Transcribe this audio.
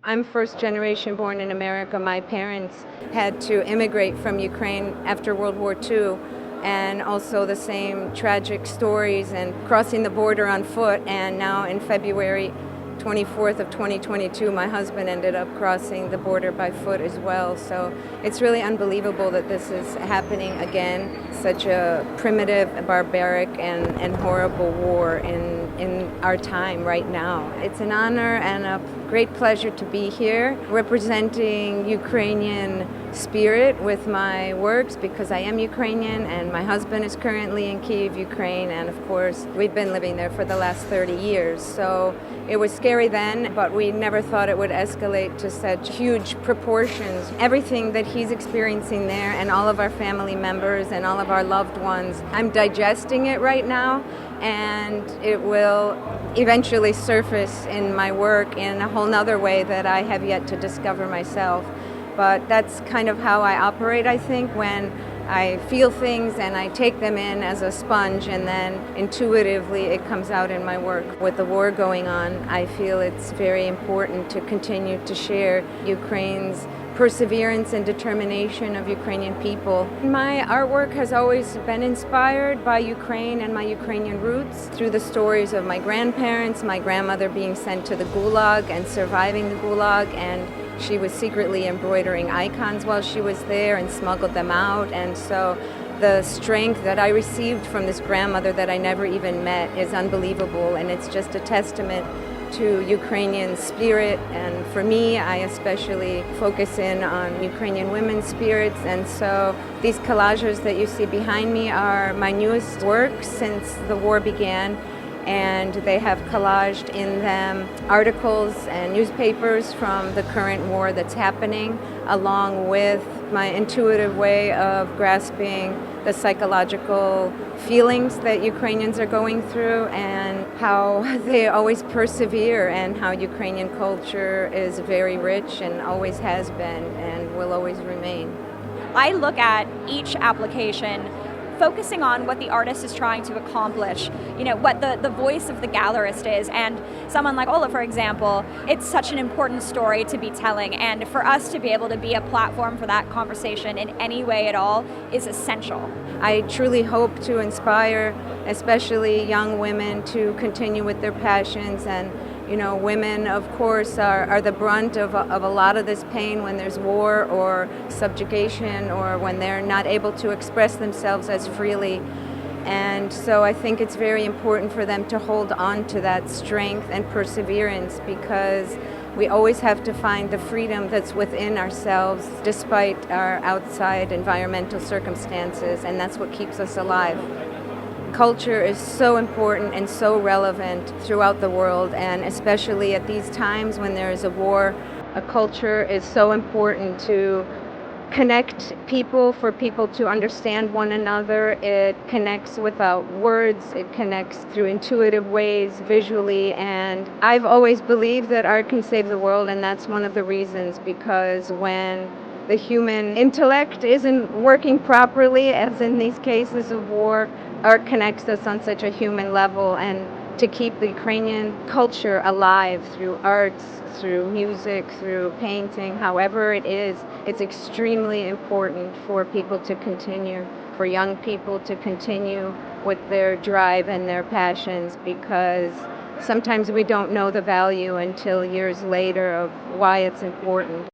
I'm first generation born in America. My parents had to immigrate from Ukraine after World War II, and also the same tragic stories and crossing the border on foot. And now in February 24th of 2022, my husband ended up crossing the border by foot as well. So it's really unbelievable that this is happening again. Such a primitive, barbaric, and horrible war in our time right now. It's an honor and a great pleasure to be here representing Ukrainian spirit with my works, because I am Ukrainian and my husband is currently in Kyiv, Ukraine, and of course we've been living there for the last 30 years. So it was scary then, but we never thought it would escalate to such huge proportions. Everything that he's experiencing there, and all of our family members and all of our loved ones, I'm digesting it right now, and it will eventually surface in my work in a whole nother way that I have yet to discover myself. But that's kind of how I operate, I think, when I feel things and I take them in as a sponge, and then intuitively it comes out in my work. With the war going on, I feel it's very important to continue to share Ukraine's perseverance and determination of Ukrainian people. My artwork has always been inspired by Ukraine and my Ukrainian roots through the stories of my grandparents, my grandmother being sent to the Gulag and surviving the Gulag, and she was secretly embroidering icons while she was there and smuggled them out. And so the strength that I received from this grandmother that I never even met is unbelievable, and it's just a testament to Ukrainian spirit. And for me, I especially focus in on Ukrainian women's spirits. And so these collages that you see behind me are my newest work since the war began, and they have collaged in them articles and newspapers from the current war that's happening, along with my intuitive way of grasping the psychological feelings that Ukrainians are going through and how they always persevere, and how Ukrainian culture is very rich and always has been and will always remain. I look at each application focusing on what the artist is trying to accomplish, what the voice of the gallerist is. And someone like Ola, for example, it's such an important story to be telling, and for us to be able to be a platform for that conversation in any way at all is essential. I truly hope to inspire especially young women to continue with their passions. And women, of course, are the brunt of a lot of this pain when there's war or subjugation, or when they're not able to express themselves as freely. And so I think it's very important for them to hold on to that strength and perseverance, because we always have to find the freedom that's within ourselves despite our outside environmental circumstances, and that's what keeps us alive. Culture is so important and so relevant throughout the world, and especially at these times when there is a war, a culture is so important to connect people, for people to understand one another. It connects without words, it connects through intuitive ways, visually, and I've always believed that art can save the world, and that's one of the reasons, because when the human intellect isn't working properly, as in these cases of war, art connects us on such a human level. And to keep the Ukrainian culture alive through arts, through music, through painting, however it is, it's extremely important for people to continue, for young people to continue with their drive and their passions, because sometimes we don't know the value until years later of why it's important.